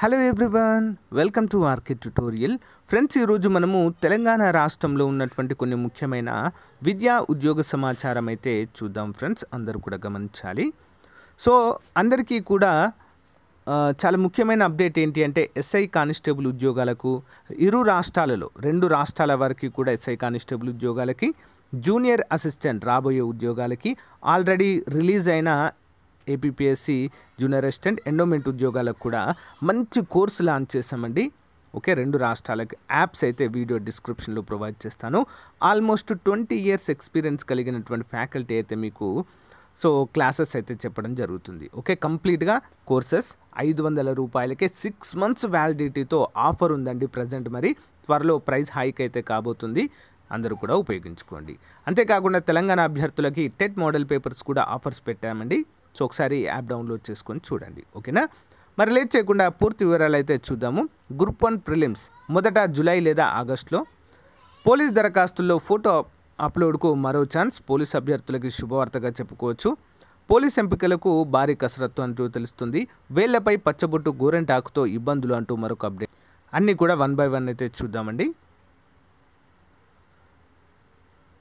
Hello everyone, welcome to RK tutorial. Friends, ఈరోజు మనము తెలంగాణ రాష్ట్రంలో ఉన్నటువంటి కొన్ని ముఖ్యమైన విద్యా ఉద్యోగ సమాచారం అయితే చూద్దాం. ఫ్రెండ్స్, అందరూ కూడా గమనించాలి. సో అందరికీ కూడా చాలా ముఖ్యమైన అప్డేట్ ఏంటి అంటే ఎస్ఐ కానిస్టేబుల్ ఉద్యోగాలకు రెండు రాష్ట్రాల వరకు కూడా ఎస్ఐ కానిస్టేబుల్ ఉద్యోగాలకి, జూనియర్ అసిస్టెంట్ రాబోయే ఉద్యోగాలకి, ఆల్రెడీ రిలీజ్ అయిన ఏపీపీఎస్సి జూనియర్ అసిస్టెంట్ ఎండోమెంట్ ఉద్యోగాలకు కూడా మంచి కోర్సు లాంచ్ చేసామండి. ఓకే, రెండు రాష్ట్రాలకి యాప్స్ అయితే వీడియో డిస్క్రిప్షన్లో ప్రొవైడ్ చేస్తాను. ఆల్మోస్ట్ 20 years ఎక్స్పీరియన్స్ కలిగినటువంటి ఫ్యాకల్టీ అయితే మీకు క్లాసెస్ అయితే చెప్పడం జరుగుతుంది. ఓకే, కంప్లీట్గా కోర్సెస్ 500 రూపాయలకే 6 months వ్యాలిడిటీతో ఆఫర్ ఉందండి ప్రజెంట్. మరి త్వరలో ప్రైస్ హైక్ అయితే కాబోతుంది, అందరూ కూడా ఉపయోగించుకోండి. అంతేకాకుండా తెలంగాణ అభ్యర్థులకి టెట్ మోడల్ పేపర్స్ కూడా ఆఫర్స్ పెట్టామండి. సో ఒకసారి యాప్ డౌన్లోడ్ చేసుకొని చూడండి. ఓకేనా, మరి లేట్ చేయకుండా పూర్తి వివరాలు అయితే చూద్దాము. గ్రూప్ 1 ప్రిలిమ్స్ మొదట జూలై లేదా ఆగస్టులో. పోలీస్ దరఖాస్తుల్లో ఫోటో అప్లోడ్కు మరో ఛాన్స్, పోలీస్ అభ్యర్థులకి శుభవార్తగా చెప్పుకోవచ్చు. పోలీస్ ఎంపికలకు భారీ కసరత్తు అంటూ తెలుస్తుంది. వేళ్లపై పచ్చబొట్టు గోరెంటాకుతో ఇబ్బందులు అంటూ మరొక అప్డేట్. అన్నీ కూడా 1 by 1 అయితే చూద్దామండి.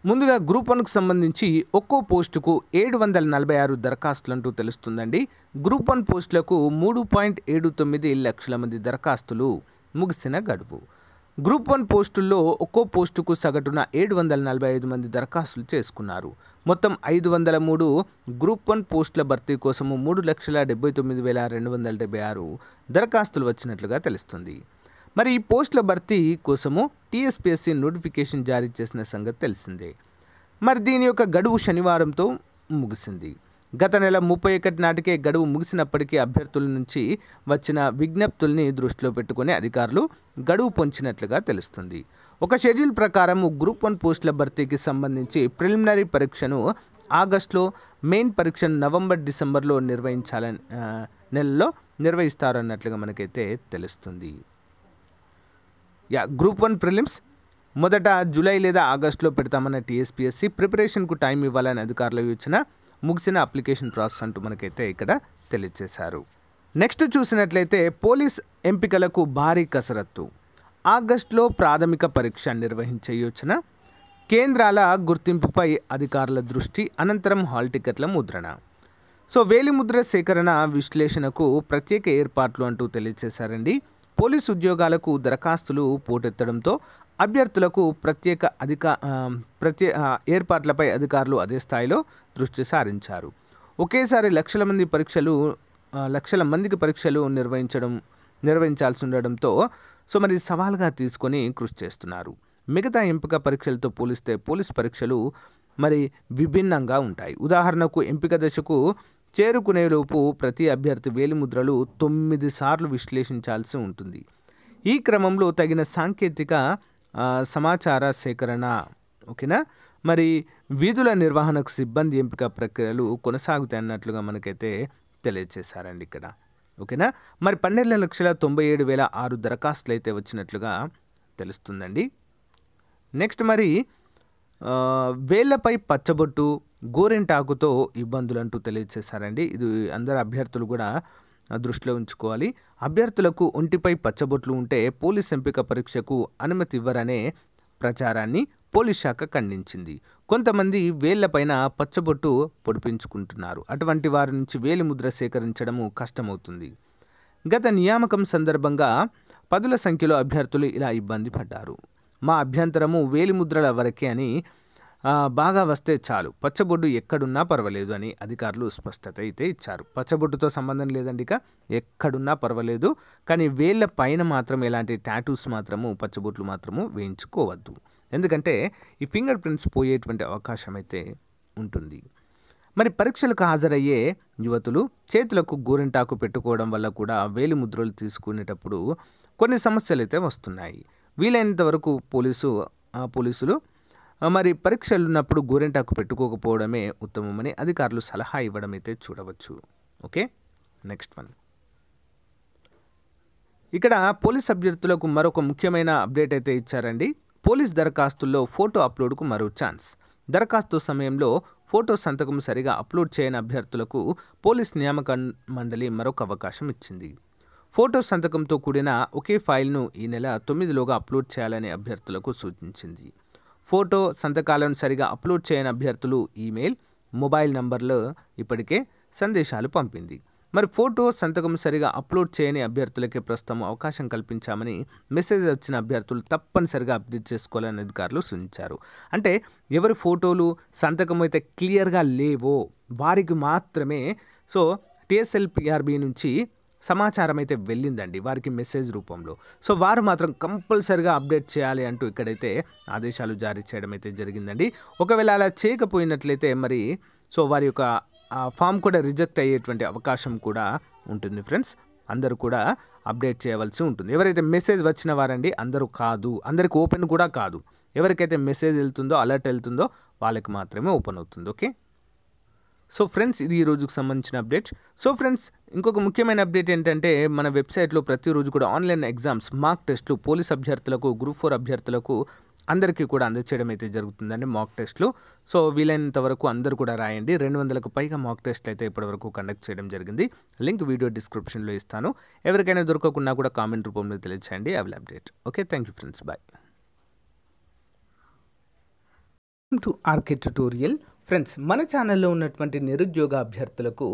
ముందుగా గ్రూప్ 1కు సంబంధించి ఒక్కో పోస్టుకు 746 దరఖాస్తులు అంటూ తెలుస్తుందండి. గ్రూప్ 1 పోస్టులకు 3.79 లక్షల మంది దరఖాస్తులు ముగిసిన గడువు. గ్రూప్ 1 పోస్టుల్లో ఒక్కో పోస్టుకు సగటున 745 మంది దరఖాస్తులు చేసుకున్నారు. మొత్తం 503 గ్రూప్ 1 పోస్టుల భర్తీ కోసము 3,79,276 దరఖాస్తులు వచ్చినట్లుగా తెలుస్తుంది. మరి ఈ పోస్టుల భర్తీ కోసము టీఎస్పీఎస్సీ నోటిఫికేషన్ జారీ చేసిన సంగతి తెలిసిందే. మరి దీని యొక్క గడువు శనివారంతో ముగిసింది. గత నెల 31 నాటికే గడువు ముగిసినప్పటికీ అభ్యర్థుల నుంచి వచ్చిన విజ్ఞప్తుల్ని దృష్టిలో పెట్టుకుని అధికారులు గడువు పొంచినట్లుగా తెలుస్తుంది. ఒక షెడ్యూల్ ప్రకారం గ్రూప్ 1 పోస్టుల భర్తీకి సంబంధించి ప్రిలిమినరీ పరీక్షను ఆగస్టులో, మెయిన్ పరీక్షను నవంబర్, డిసెంబర్లో నెలలో నిర్వహిస్తారన్నట్లుగా మనకైతే తెలుస్తుంది. గ్రూప్ 1 ప్రిలిమ్స్ మొదట జూలై లేదా ఆగస్టులో పెడతామన్న టీఎస్పీఎస్సీ ప్రిపరేషన్కు టైం ఇవ్వాలని అధికారుల యోచన, ముగిసిన అప్లికేషన్ ప్రాసెస్ అంటూ మనకైతే ఇక్కడ తెలియజేశారు. నెక్స్ట్ చూసినట్లయితే పోలీస్ ఎంపికలకు భారీ కసరత్తు. ఆగస్టులో ప్రాథమిక పరీక్ష నిర్వహించే యోచన, కేంద్రాల గుర్తింపుపై అధికారుల దృష్టి, అనంతరం హాల్ టికెట్ల ముద్రణ. వేలిముద్ర సేకరణ విశ్లేషణకు ప్రత్యేక ఏర్పాట్లు అంటూ తెలియజేశారండి. పోలీసు ఉద్యోగాలకు దరఖాస్తులు పోటెత్తడంతో అభ్యర్థులకు ప్రత్యేక ఏర్పాట్లపై అధికారులు అదే స్థాయిలో దృష్టి సారించారు. ఒకేసారి లక్షల మందికి పరీక్షలు నిర్వహించాల్సి ఉండడంతో మరి సవాల్గా తీసుకొని కృషి చేస్తున్నారు. మిగతా ఎంపిక పరీక్షలతో పోలిస్తే పోలీస్ పరీక్షలు మరి విభిన్నంగా ఉంటాయి. ఉదాహరణకు ఎంపిక దశకు చేరుకునేలోపు ప్రతి అభ్యర్థి వేలిముద్రలు 9 సార్లు విశ్లేషించాల్సి ఉంటుంది. ఈ క్రమంలో తగిన సాంకేతిక సమాచార సేకరణ, ఓకేనా, మరి విధుల నిర్వహణకు సిబ్బంది ఎంపిక ప్రక్రియలు కొనసాగుతాయి అన్నట్లుగా మనకైతే తెలియజేశారండి ఇక్కడ. ఓకేనా, మరి 12,97,006 దరఖాస్తులు అయితే వచ్చినట్లుగా తెలుస్తుందండి. నెక్స్ట్ మరి వేళ్లపై పచ్చబొట్టు గోరెంటాకుతో ఇబ్బందులు అంటూ తెలియజేశారండి. ఇది అందరు అభ్యర్థులు కూడా దృష్టిలో ఉంచుకోవాలి. అభ్యర్థులకు ఒంటిపై పచ్చబొట్లు ఉంటే పోలీస్ ఎంపిక పరీక్షకు అనుమతి ఇవ్వరనే ప్రచారాన్ని పోలీస్ శాఖ ఖండించింది. కొంతమంది వేళ్లపైన పచ్చబొట్టు పొడిపించుకుంటున్నారు. అటువంటి వారి నుంచి వేలిముద్ర సేకరించడము కష్టమవుతుంది. గత నియామకం సందర్భంగా పదుల సంఖ్యలో అభ్యర్థులు ఇలా ఇబ్బంది పడ్డారు. మా అభ్యంతరము వేలిముద్రల వరకే అని, బాగా వస్తే చాలు, పచ్చబొట్టు ఎక్కడున్నా పర్వాలేదు అని అధికారులు స్పష్టత అయితే ఇచ్చారు. పచ్చబొట్టుతో సంబంధం లేదండి, ఇక ఎక్కడున్నా పర్వాలేదు, కానీ వేళ్ళ పైన మాత్రం ఎలాంటి టాటూస్ మాత్రము, పచ్చబొట్లు మాత్రము వేయించుకోవద్దు. ఎందుకంటే ఈ ఫింగర్ ప్రింట్స్ పోయేటువంటి అవకాశం అయితే ఉంటుంది. మరి పరీక్షలకు హాజరయ్యే యువతులు చేతులకు గోరింటాకు పెట్టుకోవడం వల్ల కూడా వేలిముద్రలు తీసుకునేటప్పుడు కొన్ని సమస్యలు అయితే వస్తున్నాయి. వీలైనంత వరకు పోలీసులు మరి పరీక్షలు ఉన్నప్పుడు గోరెంటాకు పెట్టుకోకపోవడమే ఉత్తమమని అధికారులు సలహా ఇవ్వడం అయితే చూడవచ్చు. Okay, next one. ఇక్కడ పోలీస్ అభ్యర్థులకు మరొక ముఖ్యమైన అప్డేట్ అయితే ఇచ్చారండి. పోలీస్ దరఖాస్తుల్లో ఫోటో అప్లోడ్కు మరో ఛాన్స్. దరఖాస్తు సమయంలో ఫోటో సంతకం సరిగా అప్లోడ్ చేయని అభ్యర్థులకు పోలీస్ నియామక మండలి మరొక అవకాశం ఇచ్చింది. ఫోటో సంతకంతో కూడిన ఒకే ఫైల్ను ఈ నెల 9లోగా అప్లోడ్ చేయాలని అభ్యర్థులకు సూచించింది. ఫోటో సంతకాలను సరిగా అప్లోడ్ చేయని అభ్యర్థులు ఈమెయిల్, మొబైల్ నంబర్లో ఇప్పటికే సందేశాలు పంపింది. మరి ఫోటో సంతకం సరిగా అప్లోడ్ చేయని అభ్యర్థులకే ప్రస్తుతం అవకాశం కల్పించామని మెసేజ్ వచ్చిన అభ్యర్థులు తప్పనిసరిగా అప్డేట్ చేసుకోవాలని అధికారులు సూచించారు. అంటే ఎవరి ఫోటోలు సంతకం అయితే క్లియర్గా లేవో వారికి మాత్రమే సో TSLPRB నుంచి సమాచారం అయితే వెళ్ళిందండి వారికి మెసేజ్ రూపంలో. సో వారు మాత్రం కంపల్సరిగా అప్డేట్ చేయాలి అంటూ ఇక్కడైతే ఆదేశాలు జారీ చేయడం అయితే జరిగిందండి. ఒకవేళ అలా చేయకపోయినట్లయితే మరి సో వారి యొక్క ఫామ్ కూడా రిజెక్ట్ అయ్యేటువంటి అవకాశం కూడా ఉంటుంది ఫ్రెండ్స్. అందరూ కూడా అప్డేట్ చేయవలసి ఉంటుంది. ఎవరైతే మెసేజ్ వచ్చిన వారండి, అందరూ కాదు, అందరికి ఓపెన్ కూడా కాదు. ఎవరికైతే మెసేజ్ వెళ్తుందో అలర్ట్ వెళ్తుందో వాళ్ళకి మాత్రమే ఓపెన్ అవుతుంది. ఓకే, సో ఫ్రెండ్స్ ఇది ఈ రోజుకు సంబంధించిన అప్డేట్. సో ఫ్రెండ్స్ ఇంకొక ముఖ్యమైన అప్డేట్ ఏంటంటే మన వెబ్సైట్లో ప్రతిరోజు కూడా ఆన్లైన్ ఎగ్జామ్స్ మాక్ టెస్ట్లు పోలీస్ అభ్యర్థులకు, గ్రూప్ 4 అభ్యర్థులకు అందరికీ కూడా అందచేయడం అయితే జరుగుతుందండి మాక్ టెస్ట్లు. సో వీలైనంత వరకు అందరూ కూడా రాయండి. 200కు పైగా మాక్ టెస్ట్లు అయితే ఇప్పటివరకు కండక్ట్ చేయడం జరిగింది. లింక్ వీడియో డిస్క్రిప్షన్లో ఇస్తాను. ఎవరికైనా దొరకకుండా కూడా కామెంట్ రూపంలో తెలియచేయండి. I will update. Okay, thank you friends, bye. To RK tutorial friends, మన ఛానల్లో ఉన్నటువంటి నిరుద్యోగ అభ్యర్థులకు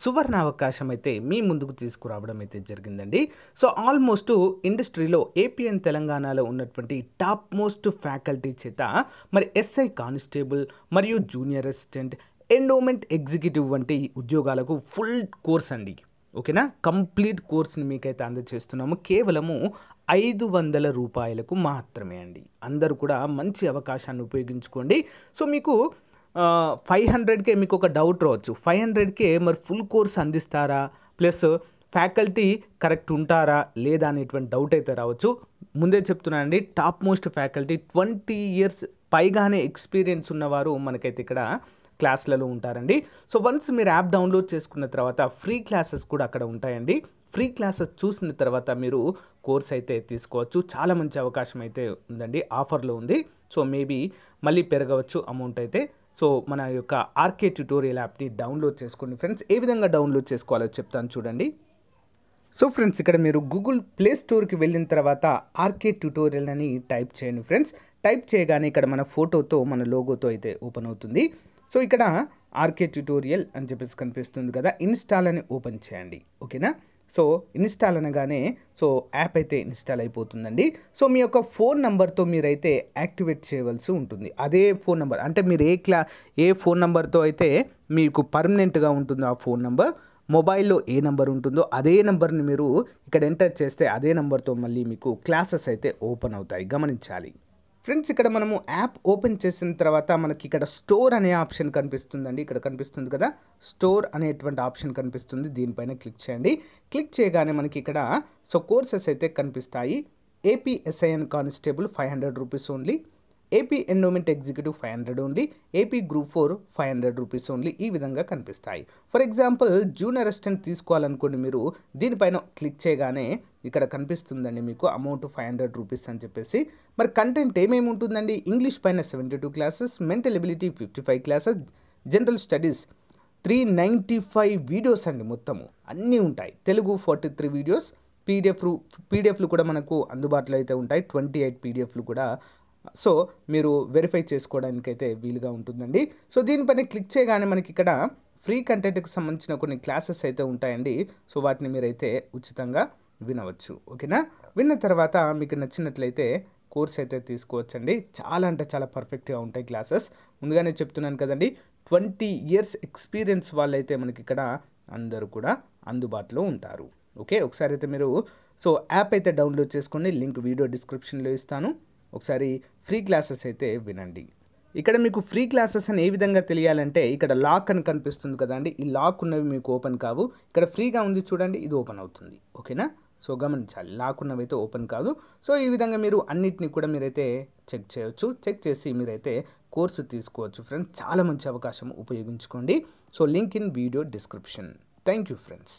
సువర్ణ అవకాశం అయితే మీ ముందుకు తీసుకురావడం అయితే జరిగిందండి. సో ఆల్మోస్ట్ ఇండస్ట్రీలో ఏపీ అండ్ తెలంగాణలో ఉన్నటువంటి టాప్ మోస్ట్ ఫ్యాకల్టీ చేత మరి SI కానిస్టేబుల్ మరియు జూనియర్ అసిస్టెంట్, ఎండోమెంట్ ఎగ్జిక్యూటివ్ వంటి ఉద్యోగాలకు ఫుల్ కోర్స్ అండి. ఓకేనా, కంప్లీట్ కోర్స్ని మీకైతే అందజేస్తున్నాము కేవలము 500 రూపాయలకు మాత్రమే అండి. అందరూ కూడా మంచి అవకాశాన్ని ఉపయోగించుకోండి. సో మీకు 500కే మీకు ఒక డౌట్ రావచ్చు, 500కే మరి ఫుల్ కోర్స్ అందిస్తారా, ప్లస్ ఫ్యాకల్టీ కరెక్ట్ ఉంటారా లేదా అనేటువంటి డౌట్ అయితే రావచ్చు. ముందే చెప్తున్నానండి, టాప్ మోస్ట్ ఫ్యాకల్టీ 20 years పైగానే ఎక్స్పీరియన్స్ ఉన్నవారు మనకైతే ఇక్కడ క్లాసులలో ఉంటారండి. సో వన్స్ మీరు యాప్ డౌన్లోడ్ చేసుకున్న తర్వాత ఫ్రీ క్లాసెస్ కూడా అక్కడ ఉంటాయండి. ఫ్రీ క్లాసెస్ చూసిన తర్వాత మీరు కోర్స్ అయితే తీసుకోవచ్చు. చాలా మంచి అవకాశం అయితే ఉందండి, ఆఫర్లో ఉంది. సో మేబీ మళ్ళీ పెరగవచ్చు అమౌంట్ అయితే. సో మన యొక్క ఆర్కే ట్యుటోరియల్ యాప్ని డౌన్లోడ్ చేసుకోండి ఫ్రెండ్స్. ఏ విధంగా డౌన్లోడ్ చేసుకోవాలో చెప్తాను చూడండి. సో ఫ్రెండ్స్ ఇక్కడ మీరు గూగుల్ ప్లే స్టోర్కి వెళ్ళిన తర్వాత ఆర్కే ట్యుటోరియల్ అని టైప్ చేయండి ఫ్రెండ్స్. టైప్ చేయగానే ఇక్కడ మన ఫోటోతో మన లోగోతో అయితే ఓపెన్ అవుతుంది. సో ఇక్కడ ఆర్కే ట్యుటోరియల్ అని చెప్పేసి కనిపిస్తుంది కదా, ఇన్స్టాల్ అని ఓపెన్ చేయండి. ఓకేనా, సో ఇన్స్టాల్ అనగానే సో యాప్ అయితే ఇన్స్టాల్ అయిపోతుందండి. సో మీ యొక్క ఫోన్ నెంబర్తో మీరైతే యాక్టివేట్ చేయవలసి ఉంటుంది. అదే ఫోన్ నెంబర్ అంటే మీరు ఏ ఫోన్ నెంబర్తో అయితే మీకు పర్మనెంట్గా ఉంటుందో ఆ ఫోన్ నెంబర్, మొబైల్లో ఏ నెంబర్ ఉంటుందో అదే నెంబర్ని మీరు ఇక్కడ ఎంటర్ చేస్తే అదే నెంబర్తో మళ్ళీ మీకు క్లాసెస్ అయితే ఓపెన్ అవుతాయి, గమనించాలి ఫ్రెండ్స్. ఇక్కడ మనము యాప్ ఓపెన్ చేసిన తర్వాత మనకి ఇక్కడ స్టోర్ అనే ఆప్షన్ కనిపిస్తుందండి. ఇక్కడ కనిపిస్తుంది కదా, స్టోర్ అనేటువంటి ఆప్షన్ కనిపిస్తుంది, దీనిపైన క్లిక్ చేయండి. క్లిక్ చేయగానే మనకి ఇక్కడ సో కోర్సెస్ అయితే కనిపిస్తాయి. AP SIN constable 500 rupees only, AP endowment executive 500 only, AP group 4 500 rupees only, ఈ విధంగా కనిపిస్తాయి. ఫర్ ఎగ్జాంపుల్ జూనియర్ అసిస్టెంట్ తీసుకోవాలనుకోండి, మీరు దీనిపైన క్లిక్ చేయగానే ఇక్కడ కనిపిస్తుందండి మీకు అమౌంట్ 500 రూపీస్ అని చెప్పేసి. మరి కంటెంట్ ఏమేమి ఉంటుందండి, ఇంగ్లీష్ పైన 72 classes, mental ability 55 classes, general studies 395 videos అండి, మొత్తము అన్నీ ఉంటాయి. తెలుగు 43 వీడియోస్, పీడిఎఫ్లు కూడా మనకు అందుబాటులో అయితే ఉంటాయి, 28 పీడిఎఫ్లు కూడా. సో మీరు వెరిఫై చేసుకోవడానికి అయితే వీలుగా ఉంటుందండి. సో దీనిపైన క్లిక్ చేయగానే మనకి ఇక్కడ ఫ్రీ కంటెంట్కి సంబంధించిన కొన్ని క్లాసెస్ అయితే ఉంటాయండి. సో వాటిని మీరైతే ఉచితంగా వినవచ్చు. ఓకేనా, విన్న తర్వాత మీకు నచ్చినట్లయితే కోర్స్ అయితే తీసుకోవచ్చండి. చాలా అంటే చాలా పర్ఫెక్ట్గా ఉంటాయి క్లాసెస్. ముందుగానే చెప్తున్నాను కదండి, 20 years ఎక్స్పీరియన్స్ వాళ్ళైతే మనకి ఇక్కడ అందరూ కూడా అందుబాటులో ఉంటారు. ఓకే, ఒకసారి అయితే మీరు సో యాప్ అయితే డౌన్లోడ్ చేసుకోండి. లింక్ వీడియో డిస్క్రిప్షన్లో ఇస్తాను. ఒకసారి ఫ్రీ క్లాసెస్ అయితే వినండి. ఇక్కడ మీకు ఫ్రీ క్లాసెస్ అని ఏ విధంగా తెలియాలంటే ఇక్కడ లాక్ అని కనిపిస్తుంది కదండి, ఈ లాక్ ఉన్నవి మీకు ఓపెన్ కావు. ఇక్కడ ఫ్రీగా ఉంది చూడండి, ఇది ఓపెన్ అవుతుంది. ఓకేనా, సో గమనించాలి, లాక్ ఉన్నవి అయితే ఓపెన్ కాదు. సో ఈ విధంగా మీరు అన్నిటిని కూడా మీరైతే చెక్ చేయొచ్చు. చెక్ చేసి మీరైతే కోర్సు తీసుకోవచ్చు ఫ్రెండ్స్. చాలా మంచి అవకాశం, ఉపయోగించుకోండి. So link in video description. Thank you friends.